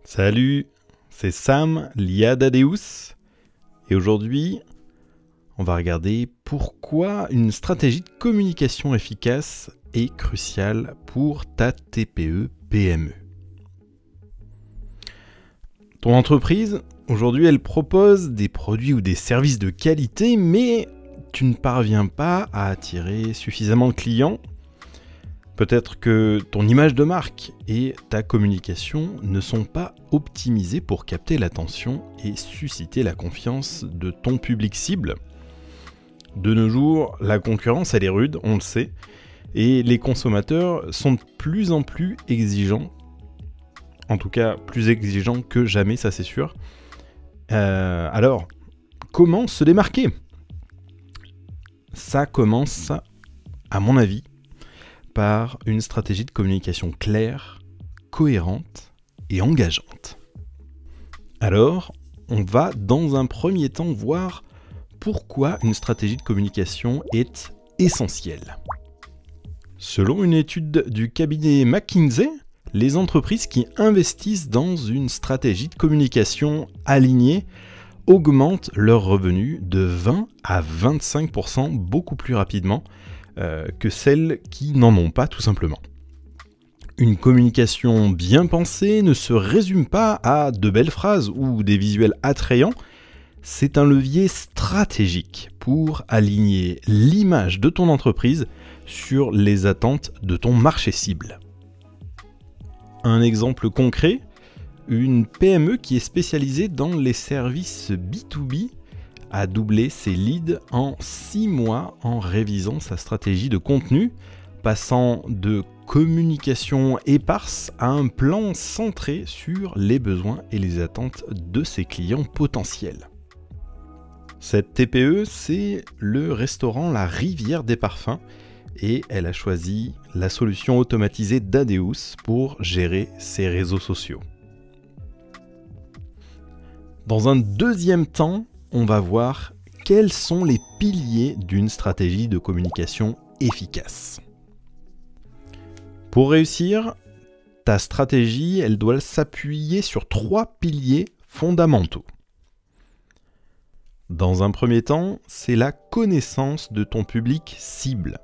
Salut, c'est Sam, l'IA d'Adeus, et aujourd'hui, on va regarder pourquoi une stratégie de communication efficace est cruciale pour ta TPE-PME. Ton entreprise, aujourd'hui, elle propose des produits ou des services de qualité, mais tu ne parviens pas à attirer suffisamment de clients. Peut-être que ton image de marque et ta communication ne sont pas optimisées pour capter l'attention et susciter la confiance de ton public cible. De nos jours, la concurrence, elle est rude, on le sait, et les consommateurs sont de plus en plus exigeants, en tout cas plus exigeants que jamais, ça c'est sûr. Alors, comment se démarquer ? Ça commence, à mon avis, par une stratégie de communication claire, cohérente et engageante. Alors, on va dans un premier temps voir pourquoi une stratégie de communication est essentielle. Selon une étude du cabinet McKinsey, les entreprises qui investissent dans une stratégie de communication alignée augmentent leurs revenus de 20 à 25% beaucoup plus rapidement que celles qui n'en ont pas tout simplement. Une communication bien pensée ne se résume pas à de belles phrases ou des visuels attrayants, c'est un levier stratégique pour aligner l'image de ton entreprise sur les attentes de ton marché cible. Un exemple concret, une PME qui est spécialisée dans les services B2B a doublé ses leads en 6 mois en révisant sa stratégie de contenu, passant de communication éparse à un plan centré sur les besoins et les attentes de ses clients potentiels. Cette TPE, c'est le restaurant La Rivière des Parfums et elle a choisi la solution automatisée d'Adeus pour gérer ses réseaux sociaux. Dans un deuxième temps, on va voir quels sont les piliers d'une stratégie de communication efficace. Pour réussir, ta stratégie, elle doit s'appuyer sur 3 piliers fondamentaux. Dans un premier temps, c'est la connaissance de ton public cible.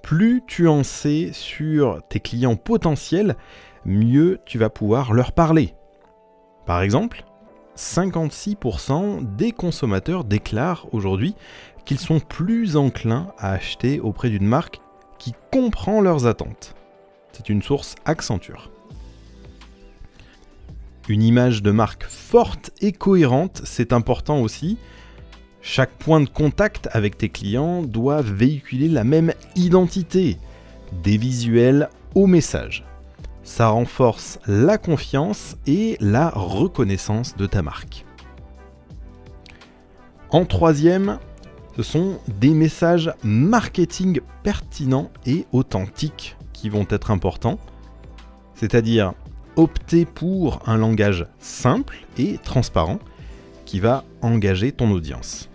Plus tu en sais sur tes clients potentiels, mieux tu vas pouvoir leur parler. Par exemple, 56% des consommateurs déclarent aujourd'hui qu'ils sont plus enclins à acheter auprès d'une marque qui comprend leurs attentes. C'est une source Accenture. Une image de marque forte et cohérente, c'est important aussi. Chaque point de contact avec tes clients doit véhiculer la même identité, des visuels au message. Ça renforce la confiance et la reconnaissance de ta marque. En troisième, ce sont des messages marketing pertinents et authentiques qui vont être importants, c'est-à-dire opter pour un langage simple et transparent qui va engager ton audience.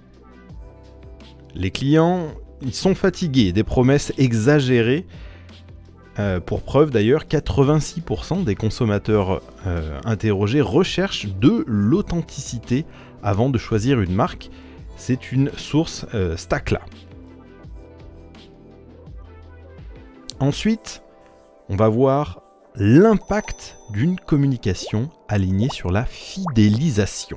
Les clients, ils sont fatigués des promesses exagérées. Pour preuve d'ailleurs, 86% des consommateurs interrogés recherchent de l'authenticité avant de choisir une marque. C'est une source Stackla. Ensuite, on va voir l'impact d'une communication alignée sur la fidélisation.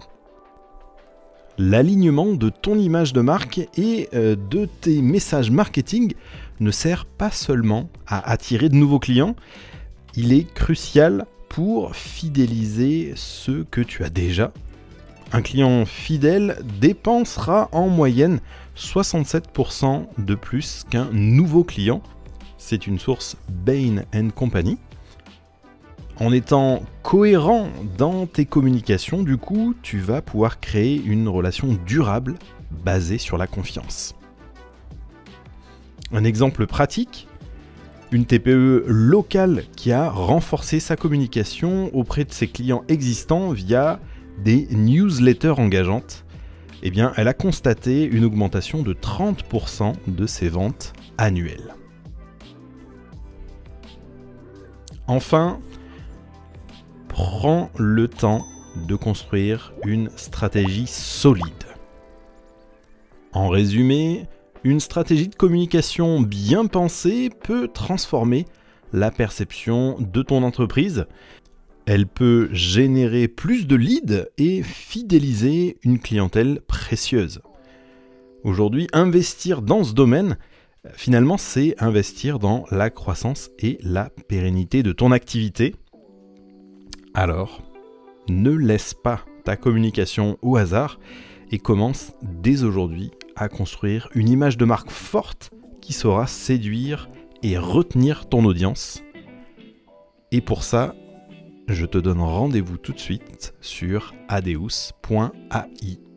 L'alignement de ton image de marque et de tes messages marketing ne sert pas seulement à attirer de nouveaux clients, il est crucial pour fidéliser ceux que tu as déjà. Un client fidèle dépensera en moyenne 67% de plus qu'un nouveau client. C'est une source Bain & Company. En étant cohérent dans tes communications, du coup, tu vas pouvoir créer une relation durable basée sur la confiance. Un exemple pratique, une TPE locale qui a renforcé sa communication auprès de ses clients existants via des newsletters engageantes, eh bien, elle a constaté une augmentation de 30% de ses ventes annuelles. Enfin, prends le temps de construire une stratégie solide. En résumé, une stratégie de communication bien pensée peut transformer la perception de ton entreprise. Elle peut générer plus de leads et fidéliser une clientèle précieuse. Aujourd'hui, investir dans ce domaine, finalement, c'est investir dans la croissance et la pérennité de ton activité. Alors, ne laisse pas ta communication au hasard et commence dès aujourd'hui à construire une image de marque forte qui saura séduire et retenir ton audience. Et pour ça, je te donne rendez-vous tout de suite sur adeus.ai.